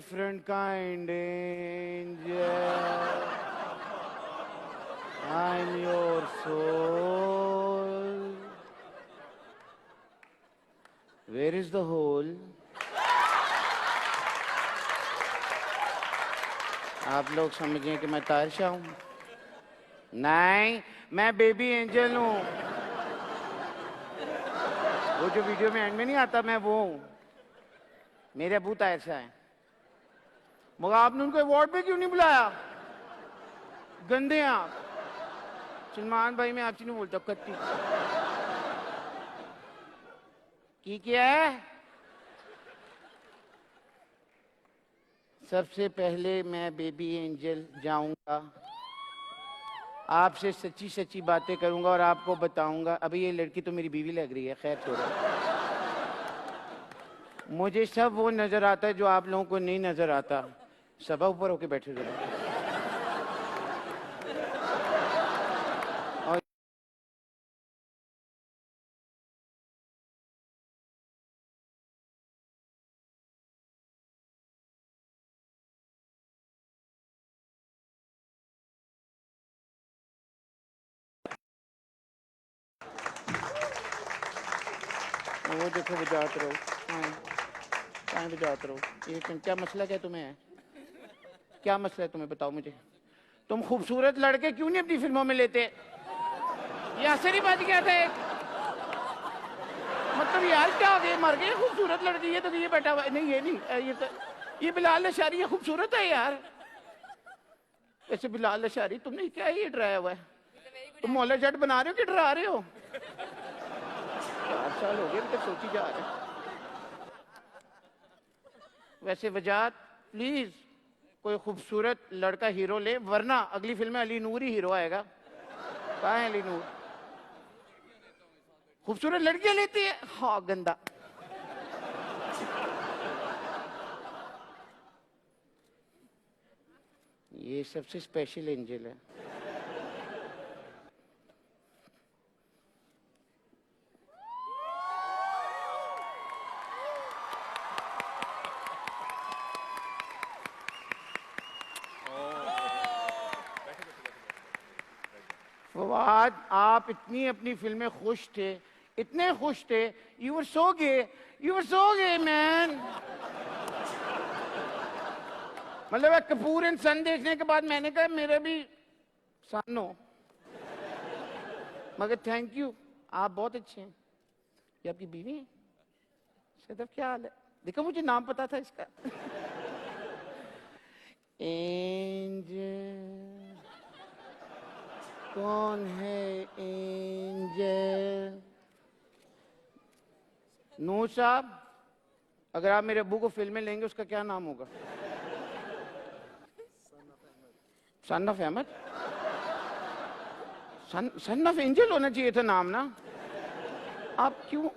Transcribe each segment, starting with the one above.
different kind angel. I'm your soul. Where is the hole? आप लोग समझें कि मैं तारशा हूं? नहीं, मैं बेबी एंजल हूं। वो जो वीडियो में एंड में नहीं आता, मैं वो हूं। मेरे अबू तारशा है। मगर आपने उनको अवार्ड पे क्यों नहीं बुलाया? गंदे हैं आप। सलमान भाई, मैं आपसे नहीं बोलता, कत्ती की क्या है? सबसे पहले मैं बेबी एंजल जाऊंगा, आपसे सच्ची सच्ची बातें करूंगा और आपको बताऊंगा। अभी ये लड़की तो मेरी बीवी लग रही है, खैर छोड़ो। मुझे सब वो नजर आता है जो आप लोगों को नहीं नजर आता। सब ऊपर होके बैठे रहो। वो देखो बजाते रहो, कहाँ बजाते रहो। एक मिनट, क्या मसला क्या तुम्हें है? क्या मसला है तुम्हें, बताओ मुझे। तुम खूबसूरत लड़के क्यों नहीं अपनी फिल्मों में लेते? ये असर ही बच गया था एक। मतलब यार क्या हो गया, मर गए खूबसूरत लड़के? ये तो ये बैठा हुआ नहीं, ये नहीं, ये तो ये बिलाल अशारी, ये खूबसूरत है यार। ऐसे बिलाल अशारी, तुमने क्या ये डराया हुआ है? तुम मौला जट बना रहे हो कि डरा रहे हो? 4 साल हो गए अभी तक सोची जा रहे। वैसे वजात, प्लीज कोई खूबसूरत लड़का हीरो ले, वरना अगली फिल्म में अली नूर ही हीरो आएगा। कहाँ है अली नूर? खूबसूरत लड़कियां लेती है, हाँ गंदा। ये सबसे स्पेशल एंजल है। फवाद, आप इतनी अपनी फिल्म में खुश थे, इतने खुश थे। You were so gay man. मतलब कपूर एंड सन देखने के बाद मैंने कहा मेरे भी सन हो। मगर थैंक यू, आप बहुत अच्छे हैं। ये आपकी बीवी है? सदफ, क्या हाल है? देखो मुझे नाम पता था इसका। एंजल, कौन है एंजल? नूर साहब, अगर आप मेरे अब्बू को फिल्म में लेंगे, उसका क्या नाम होगा? Son of Ahmed? Son of angel होना चाहिए था नाम ना। आप क्यों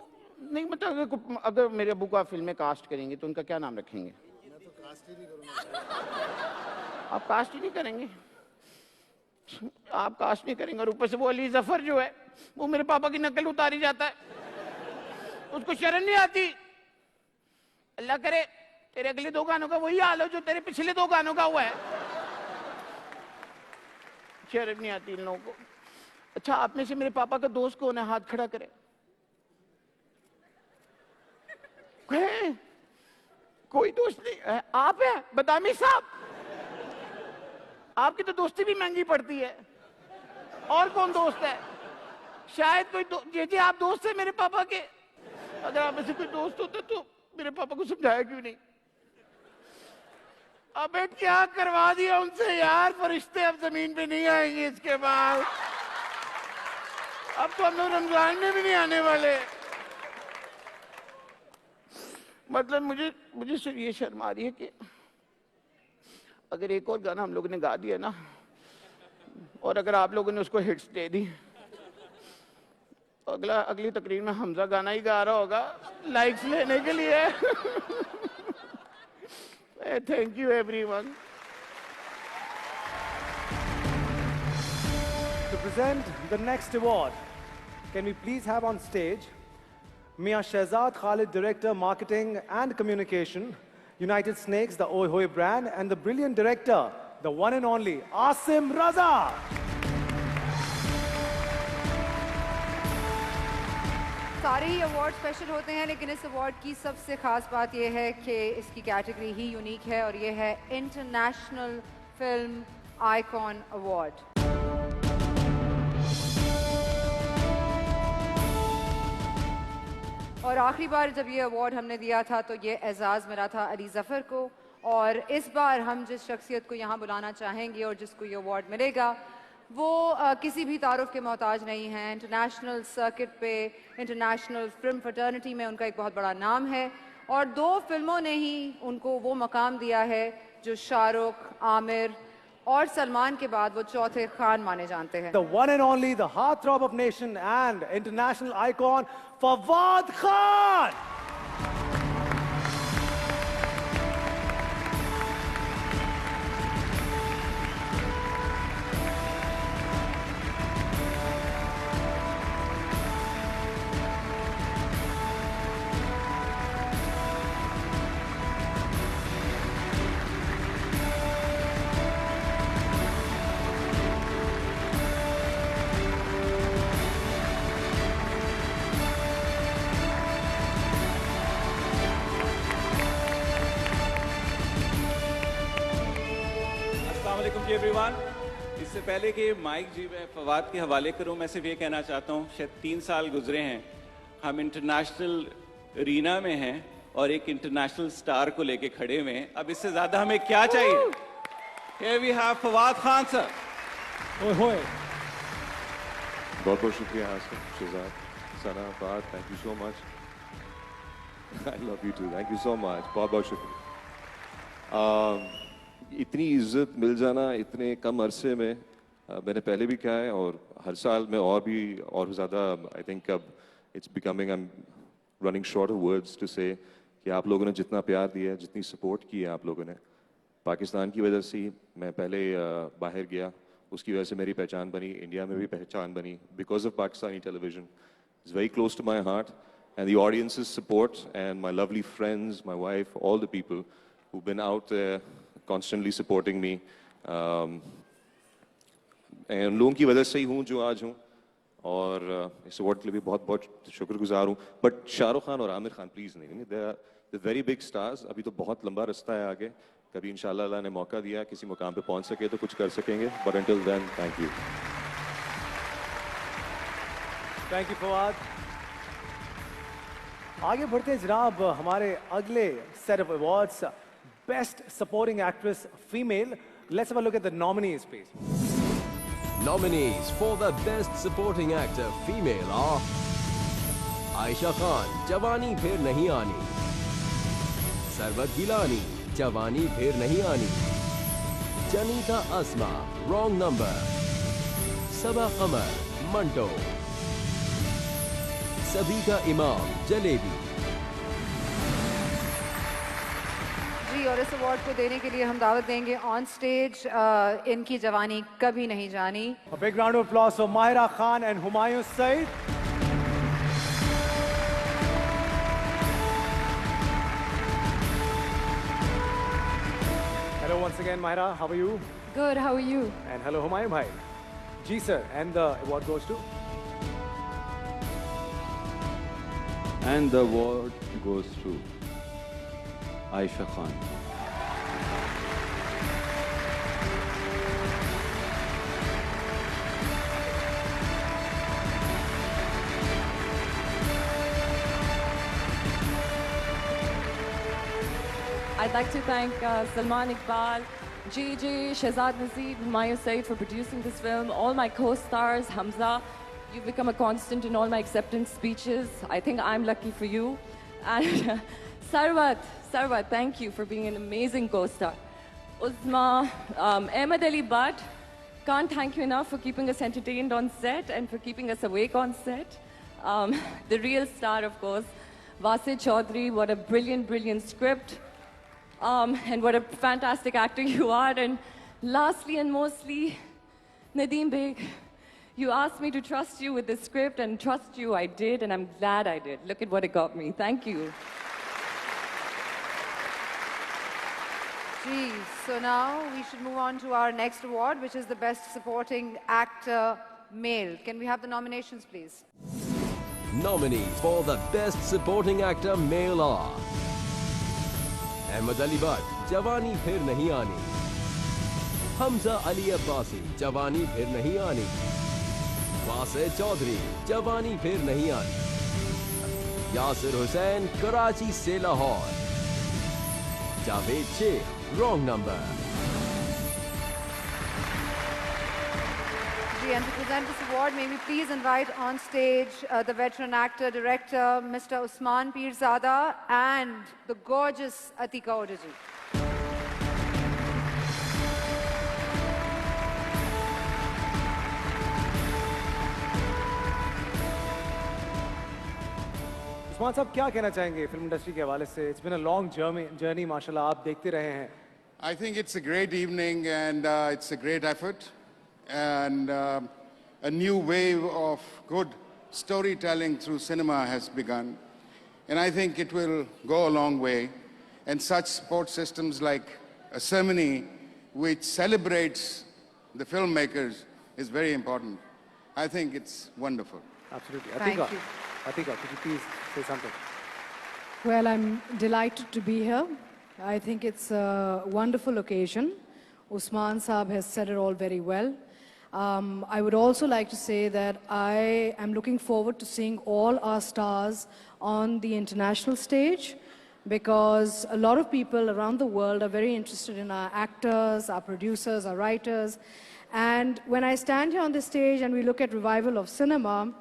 नहीं, मतलब अगर मेरे अब्बू को आप फिल्म में कास्ट करेंगे तो उनका क्या नाम रखेंगे? मैं तो कास्ट ही नहीं करूंगा। आप कास्ट ही नहीं करेंगे? आप कास्ट नहीं करेंगे और ऊपर से वो अली जफर जो है, वो मेरे पापा की नकल उतारी जाता है, उसको शर्म नहीं आती। अल्लाह करे तेरे अगले 2 गानों का वही हाल हो जो तेरे पिछले 2 गानों का हुआ है। शर्म नहीं आती इन लोगों को। अच्छा, आप में से मेरे पापा का दोस्त कौन है? हाथ खड़ा करे। कोई दोस्त नहीं है? आप है बदामी साहब? आपकी तो दोस्ती भी महंगी पड़ती है। और कौन दोस्त है? शायद कोई जी आप दोस्त है मेरे पापा के। अगर आप में से कोई दोस्त होता तो मेरे पापा को समझाया क्यों नहीं? अबे क्या करवा दिया उनसे यार, फरिश्ते अब जमीन पे नहीं आएंगे इसके बाद। अब तो हम लोग रमजान में भी नहीं आने वाले। मतलब मुझे सिर्फ ये शर्म आ रही है कि अगर एक और गाना हम लोगों ने गा दिया ना, और अगर आप लोगों ने उसको हिट्स दे दी, तो अगली तकरीर में हमजा गाना ही गा रहा होगा लाइक्स लेने के लिए। Thank you everyone. To present the next award, can we please have on stage Mia Shehzad Khalid, Director, Marketing and Communication, United Snakes, the Oi Hoi brand, and the brilliant director, the one and only Asim Raza. सारे ही award special होते हैं, लेकिन इस award की सबसे खास बात यह है कि इसकी कैटेगरी ही यूनिक है और ये है इंटरनेशनल फिल्म आइकॉन अवार्ड। और आखिरी बार जब ये अवार्ड हमने दिया था तो ये एजाज़ मिला था अली ज़फ़र को, और इस बार हम जिस शख्सियत को यहाँ बुलाना चाहेंगे और जिसको ये अवार्ड मिलेगा वो किसी भी तारुफ के मोहताज नहीं हैं। इंटरनेशनल सर्किट पे, इंटरनेशनल फिल्म फ्रेटर्निटी में उनका एक बहुत बड़ा नाम है और 2 फिल्मों ने ही उनको वो मकाम दिया है जो शाहरुख, आमिर और सलमान के बाद वो चौथे खान माने जानते हैं। The one and only, the heartthrob of nation and international icon, Fawad Khan. Ji everyone, इससे पहले कि माइक जी मैं फवाद के हवाले करूं, मैं सिर्फ ये कहना चाहता हूं शायद 3 साल गुजरे हैं, हम इंटरनेशनल रीना में हैं और एक इंटरनेशनल स्टार को लेके खड़े हुए हैं। अब इससे ज्यादा हमें क्या चाहिए? Here we have Fawad Khan sir. ओए होए। बहुत बहुत शुक्रिया Asif, Shehzad, Sana, Fawad, thank you so much. I love you too, thank you so much, बहुत बहुत शुक्रिया। इतनी इज्जत मिल जाना इतने कम अरसे में मैंने पहले भी कहा है और हर साल में और भी और ज़्यादा आई थिंक अब it's becoming I am running short of words to say कि आप लोगों ने जितना प्यार दिया है, जितनी सपोर्ट की है आप लोगों ने, पाकिस्तान की वजह से ही मैं पहले बाहर गया, उसकी वजह से मेरी पहचान बनी, इंडिया में भी पहचान बनी because of Pakistani television. It's very close to my heart and the audiences support and my lovely friends, my wife, all the people who've been out there constantly supporting me, and लोगों की वजह से ही हूँ जो आज हूँ और इस अवार्ड के लिए भी बहुत बहुत शुक्रगुजार हूँ। बट शाहरुख खान और आमिर खान प्लीज़ नहीं, they are the very big stars. अभी तो बहुत लंबा रास्ता है आगे, कभी इंशाल्लाह अल्लाह ने मौका दिया किसी मुकाम पे पहुँच सके तो कुछ कर सकेंगे, but until then thank you. Thank you Fawad. आगे बढ़ते हैं जनाब हमारे अगले set of awards. Best Supporting Actress Female. Let's have a look at the nominees, please. Nominees for the Best Supporting Actor Female are Aisha Khan, Jawani Phir Nahi Aani, Sarwat Gilani, Jawani Phir Nahi Aani, Janita Asma, Wrong Number, Saba Qamar, Manto, Sabika Imam, Jalebi. और इस award को देने के लिए हम दावत देंगे on stage इनकी जवानी कभी नहीं जानी। A big round of applause for Mahira Khan and Humayun Saeed. Hello once again, Mahira. How are you? Good. How are you? And hello, Humayun bhai. Ji sir, and the award goes to. And the award goes to Aisha Khan. I'd like to thank Salman Iqbal, Gigi, Shehzad Naseeb, Humayun Saeed for producing this film, all my co-stars, Hamza. You've become a constant in all my acceptance speeches. I think I'm lucky for you. And Sarwat, thank you for being an amazing co-star. Uzma, Ahmed Ali Butt, can't thank you enough for keeping us entertained on set and for keeping us awake on set. The real star, of course, Wasid Chaudhry, what a brilliant, brilliant script. And what a fantastic actor you are. And lastly and mostly, Nadeem Beg, you asked me to trust you with the script, and trust you I did, and I'm glad I did. Look at what it got me. Thank you. Gee, so now we should move on to our next award, which is the Best Supporting Actor Male. Can we have the nominations, please? Nominees for the Best Supporting Actor Male are Ahmed Ali Butt, Jawani Phir Nahi Aani, Hamza Ali Abbasi, Jawani Phir Nahi Aani, Wasir Chaudhary, Jawani Phir Nahi Aani, Yasir Hussain, Karachi se Lahore, Javed Sheikh, Wrong Number. And to present this award, may we please invite on stage the veteran actor, director, Mr. Usman Pirzada, and the gorgeous Atika Odaji. Usman साहब क्या कहना चाहेंगे film industry के हवाले से? It's been a long journey माशाल्लाह, आप देखते रहे हैं. I think it's a great evening and it's a great effort and a new wave of good storytelling through cinema has begun, and I think it will go a long way, and such support systems like a ceremony which celebrates the filmmakers is very important. I think it's wonderful. Absolutely. Thank Atika, you. Atika, could you please say something? Well, I'm delighted to be here. I think it's a wonderful occasion. Usman Saab has said it all very well. I would also like to say that I am looking forward to seeing all our stars on the international stage, because a lot of people around the world are very interested in our actors, our producers, our writers. And when I stand here on the stage and we look at revival of cinema,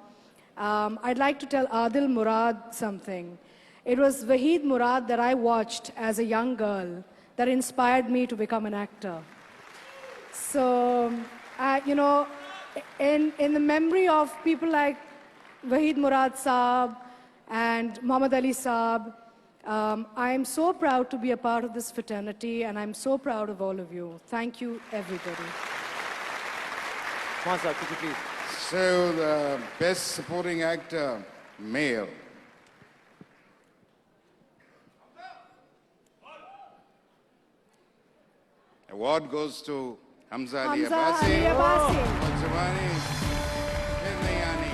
I'd like to tell Adil Murad something. It was Waheed Murad that I watched as a young girl that inspired me to become an actor. So, you know, in the memory of people like Waheed Murad Saab and Muhammad Ali Saab, I am so proud to be a part of this fraternity, and I'm so proud of all of you. Thank you, everybody. Usman Saab, could you please? So the best supporting actor male. Award goes to Hamza Ali Hamza Abbasi. Ali Abbasi. For Jawani Phir Nahi Aani.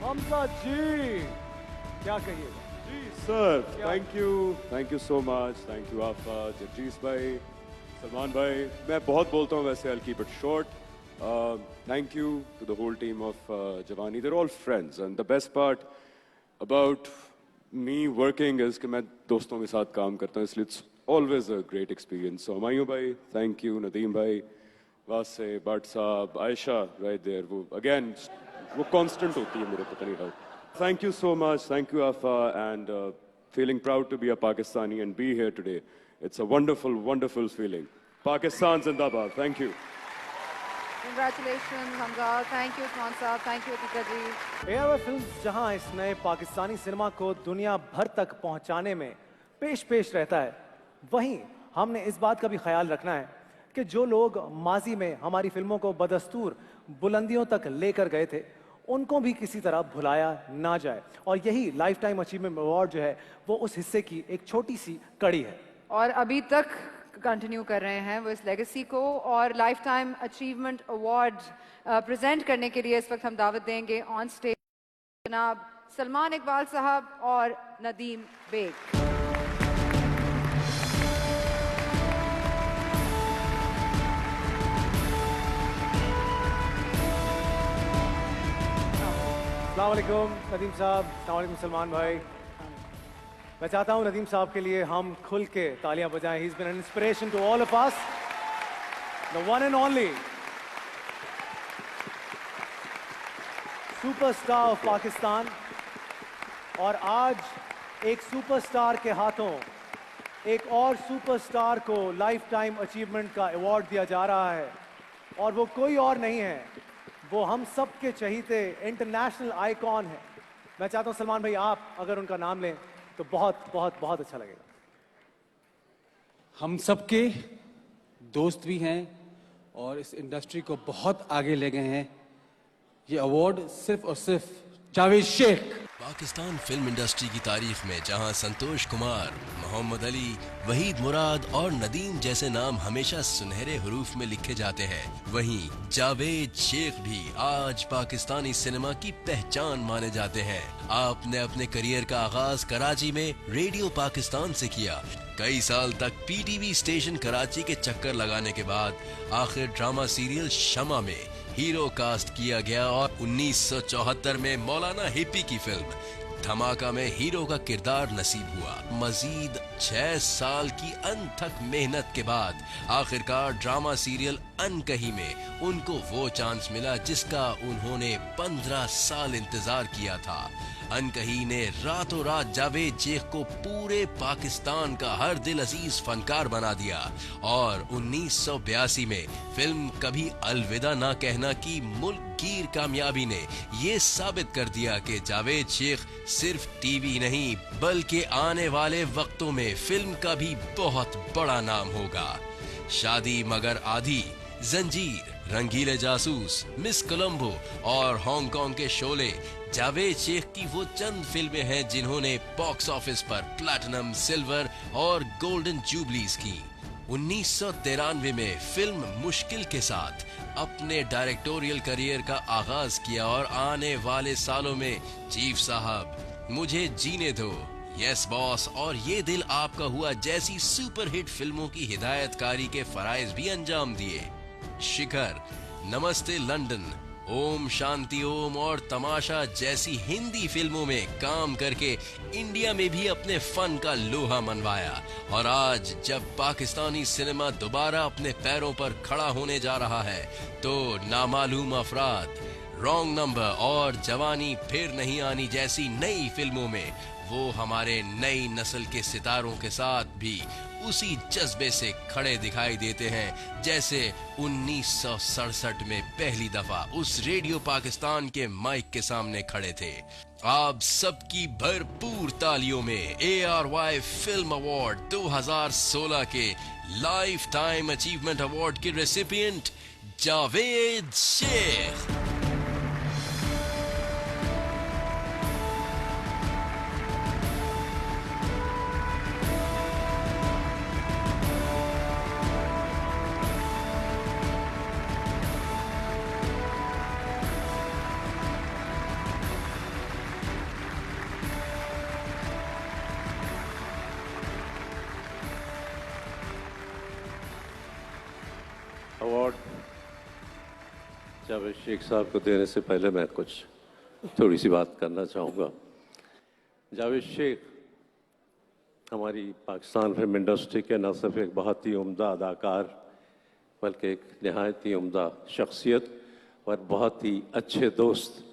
Hamza ji, क्या कहिएगा? Sir, thank you so much. Thank you, Afa, Jagjees bhai, Salman bhai. मैं बहुत बोलता हूँ वैसे, I'll keep it short. Thank you to the whole team of Jawani. They're all friends, and the best part about me working is कि मैं दोस्तों के साथ काम करता हूँ, इसलिए it's always a great experience. So Humayun bhai, thank you, Nadeem bhai, Wase, Bhatt Saab, Aisha, right there. Again, वो constant होती है मेरे, पता नहीं how. Thank you so much. Thank you, Afa, and feeling proud to be a Pakistani and be here today. It's a wonderful, wonderful feeling. Pakistan Zindabad. Thank you. Congratulations, Hamza. Thank you, Usman Saab. Thank you, Atika ji. ARY Films जहां इस नए Pakistani cinema को दुनिया भर तक पहुंचाने में पेश रहता है, वहीं हमने इस बात का भी ख्याल रखना है कि जो लोग माजी में हमारी फिल्मों को बदस्तूर बुलंदियों तक लेकर गए थे, उनको भी किसी तरह भुलाया ना जाए, और यही लाइफ टाइम अचीवमेंट अवार्ड जो है वो उस हिस्से की एक छोटी सी कड़ी है. और अभी तक कंटिन्यू कर रहे हैं वो इस लेगेसी को, और life time achievement award present करने के लिए इस वक्त हम दावत देंगे ऑन स्टेज जनाब सलमान इकबाल साहब और नदीम बेग. अस्सलाम वालेकुम नदीम साहब, अस्सलाम वालेकुम सलमान भाई. मैं चाहता हूं नदीम साहब के लिए हम खुल के तालियां बजाएं. He's been an inspiration to all of us. The one and only superstar of Pakistan. और आज एक सुपरस्टार के हाथों एक और सुपरस्टार को लाइफ टाइम अचीवमेंट का अवार्ड दिया जा रहा है, और वो कोई और नहीं है, वो हम सब के चहीते इंटरनेशनल आइकॉन है. मैं चाहता हूं सलमान भाई आप अगर उनका नाम लें तो बहुत बहुत बहुत अच्छा लगेगा. हम सबके दोस्त भी हैं और इस इंडस्ट्री को बहुत आगे ले गए हैं। ये अवार्ड सिर्फ और सिर्फ जावेद शेख। पाकिस्तान फिल्म इंडस्ट्री की तारीख में जहां संतोष कुमार, मोहम्मद अली, वहीद मुराद और नदीम जैसे नाम हमेशा सुनहरे हरूफ में लिखे जाते हैं, वहीं जावेद शेख भी आज पाकिस्तानी सिनेमा की पहचान माने जाते हैं। आपने अपने करियर का आगाज कराची में रेडियो पाकिस्तान से किया। कई साल तक पीटीवी स्टेशन कराची के चक्कर लगाने के बाद आखिर ड्रामा सीरियल शमा में हीरो कास्ट किया गया और 1974 में मौलाना हिप्पी की फिल्म धमाका में हीरो का किरदार नसीब हुआ। मजीद 6 साल की अनथक मेहनत के बाद आखिरकार ड्रामा सीरियल अनकही में उनको वो चांस मिला जिसका उन्होंने 15 साल इंतजार किया था। अनकही ने रातों रात जावेद शेख को पूरे पाकिस्तान का हर दिल अजीज फनकार बना दिया और 1982 में फिल्म कभी अलविदा ना कहना की मुल्क गिर कामयाबी ने ये साबित कर दिया कि जावेद शेख सिर्फ टीवी नहीं बल्कि आने वाले वक्तों में फिल्म का भी बहुत बड़ा नाम होगा। शादी मगर आधी, जंजीर, रंगीले जासूस, मिस कोलंबो और हांगकांग के शोले जावेद शेख की वो चंद फिल्में हैं जिन्होंने बॉक्स ऑफिस पर प्लैटिनम, सिल्वर और गोल्डन जुबलीज की। 1993 में फिल्म मुश्किल के साथ अपने डायरेक्टोरियल करियर का आगाज किया और आने वाले सालों में चीफ साहब, मुझे जीने दो, यस बॉस और ये दिल आपका हुआ जैसी सुपरहिट फिल्मों की हिदायतकारी के फराइज भी अंजाम दिए। शिखर, नमस्ते लंदन, ओम शांति ओम और तमाशा जैसी हिंदी फिल्मों में काम करके इंडिया में भी अपने फन का लोहा मनवाया और आज जब पाकिस्तानी सिनेमा दोबारा अपने पैरों पर खड़ा होने जा रहा है तो नामालूम अफराद, रॉन्ग नंबर और जवानी फिर नहीं आनी जैसी नई फिल्मों में वो हमारे नई नस्ल के सितारों के साथ भी उसी जज्बे से खड़े दिखाई देते हैं जैसे 1967 में पहली दफा उस रेडियो पाकिस्तान के माइक के सामने खड़े थे। आप सबकी भरपूर तालियों में ARY फिल्म अवार्ड 2016 के लाइफ टाइम अचीवमेंट अवार्ड के रेसिपिएंट जावेद शेख। अवार्ड जावेद शेख साहब को देने से पहले मैं कुछ थोड़ी सी बात करना चाहूँगा। जावेद शेख हमारी पाकिस्तान फिल्म इंडस्ट्री के न सिर्फ एक बहुत ही उम्दा अदाकार बल्कि एक नहायत ही उम्दा शख्सियत और बहुत ही अच्छे दोस्त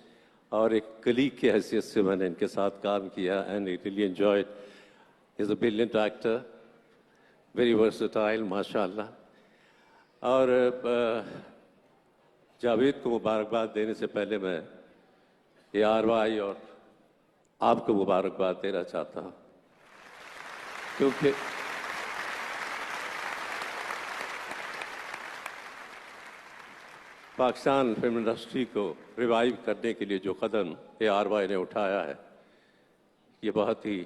और एक कलीग की हैसियत से मैंने इनके साथ काम किया and I really enjoyed. Is a brilliant actor, very versatile माशाल्लाह। और जावेद को मुबारकबाद देने से पहले मैं ARY और आपको मुबारकबाद देना चाहता हूँ क्योंकि पाकिस्तान फिल्म इंडस्ट्री को रिवाइव करने के लिए जो कदम ARY ने उठाया है ये बहुत ही,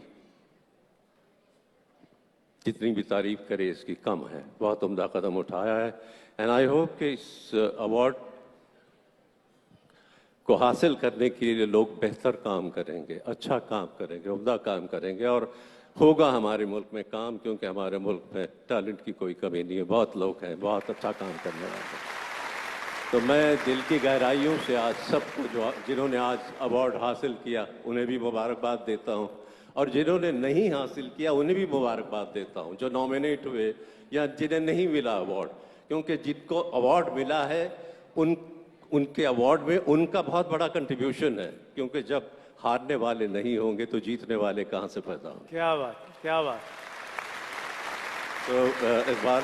जितनी भी तारीफ करे इसकी कम है। बहुत उम्दा कदम उठाया है एंड आई होप कि इस अवार्ड को हासिल करने के लिए लोग बेहतर काम करेंगे, अच्छा काम करेंगे, उम्दा काम करेंगे और होगा हमारे मुल्क में काम, क्योंकि हमारे मुल्क में टैलेंट की कोई कमी नहीं है, बहुत लोग हैं बहुत अच्छा काम करने वाले। तो मैं दिल की गहराइयों से आज सबको जिन्होंने आज अवार्ड हासिल किया उन्हें भी मुबारकबाद देता हूँ और जिन्होंने नहीं हासिल किया उन्हें भी मुबारकबाद देता हूँ, जो नॉमिनेट हुए या जिन्हें नहीं मिला अवार्ड, क्योंकि जिनको अवार्ड मिला है उनके अवार्ड में उनका बहुत बड़ा कंट्रीब्यूशन है, क्योंकि जब हारने वाले नहीं होंगे तो जीतने वाले कहाँ से पैदा होंगे। क्या बात, क्या बात। तो इस बार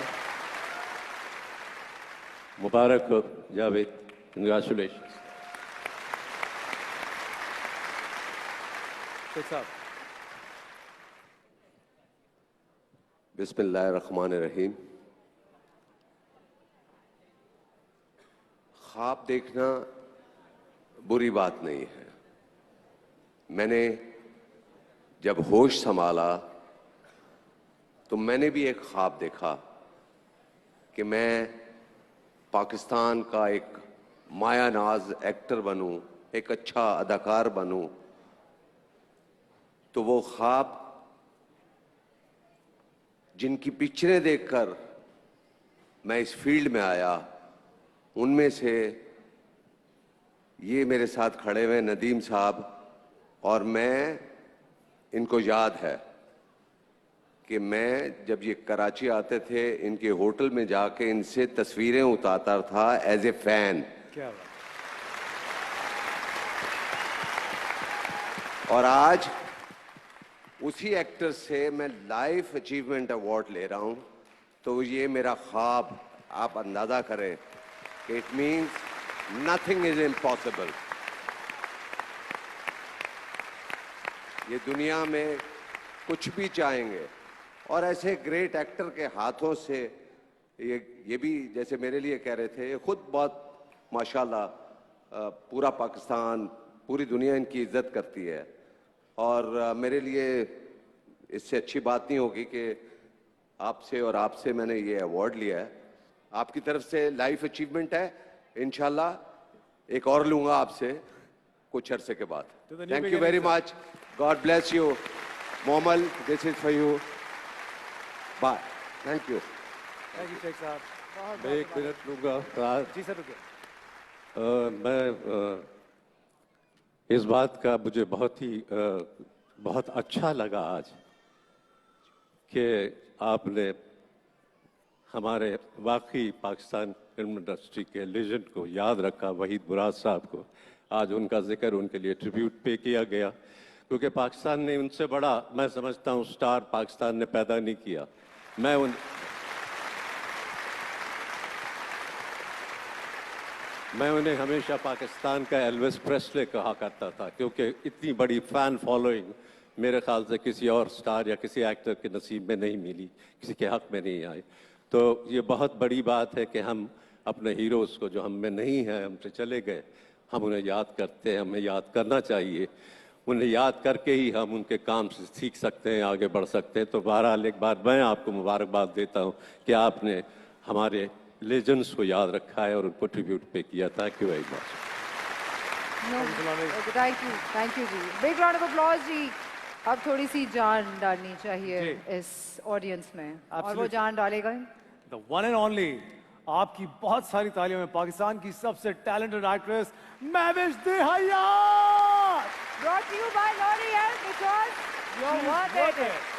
मुबारक हो जावेद, कंग्रेचुलेशन। बिस्मिल्लाहिर्रहमानिर्रहीम। ख्वाब देखना बुरी बात नहीं है। मैंने जब होश संभाला तो मैंने भी एक ख्वाब देखा कि मैं पाकिस्तान का एक मायानाज एक्टर बनूं, एक अच्छा अदाकार बनूं। तो वो ख्वाब जिनकी पिक्चरें देखकर मैं इस फील्ड में आया, उनमें से ये मेरे साथ खड़े हुए नदीम साहब, और मैं इनको याद है कि मैं जब ये कराची आते थे इनके होटल में जाके इनसे तस्वीरें उतारता था एज ए फैन। क्या बात। और आज उसी एक्टर से मैं लाइफ अचीवमेंट अवार्ड ले रहा हूं। तो ये मेरा ख्वाब, आप अंदाजा करें कि it means nothing is impossible. ये दुनिया में कुछ भी चाहेंगे, और ऐसे ग्रेट एक्टर के हाथों से ये भी जैसे मेरे लिए कह रहे थे, खुद बहुत माशाल्लाह पूरा पाकिस्तान, पूरी दुनिया इनकी इज्जत करती है। और मेरे लिए इससे अच्छी बात नहीं होगी कि आपसे और आपसे मैंने ये अवार्ड लिया है। आपकी तरफ से लाइफ अचीवमेंट है, इंशाल्लाह एक और लूंगा आपसे कुछ अरसे के बाद। Thank you very much, God bless you. Momal, this is for you, bye. Thank you Sheikh Sahab. मैं एक मिनट लूंगा। जी सर रुकिए। मैं इस बात का मुझे बहुत अच्छा लगा आज कि आपने हमारे वाकई पाकिस्तान फिल्म इंडस्ट्री के लेजेंड को याद रखा, वहीद मुराद साहब को। आज उनका जिक्र, उनके लिए ट्रिब्यूट पे किया गया, क्योंकि पाकिस्तान ने उनसे बड़ा, मैं समझता हूँ, स्टार पाकिस्तान ने पैदा नहीं किया। मैं उन्हें हमेशा पाकिस्तान का एल्विस प्रेस्ले कहा करता था, क्योंकि इतनी बड़ी फ़ैन फॉलोइंग मेरे ख्याल से किसी और स्टार या किसी एक्टर के नसीब में नहीं मिली, किसी के हक़ में नहीं आई। तो ये बहुत बड़ी बात है कि हम अपने हीरोज़ को, जो हम में नहीं हैं, हमसे चले गए, हम उन्हें याद करते हैं। हमें याद करना चाहिए। उन्हें याद करके ही हम उनके काम से सीख सकते हैं, आगे बढ़ सकते हैं। तो बहरहाल एक बार मैं आपको मुबारकबाद देता हूँ कि आपने हमारे लेजेंड्स को याद रखा है और उनको ट्रिब्यूट पे किया। Thank you very much. Thank you जी। बिग राउंड ऑफ अप्लॉज जी। अब थोड़ी सी जान डालनी चाहिए इस ऑडियंस में, और वो जान डालेगा द वन एंड ओनली, आपकी बहुत सारी तालियों में पाकिस्तान की सबसे talented actress Mehwish Dahiya. Brought to you by L'Oreal, because you're worth it.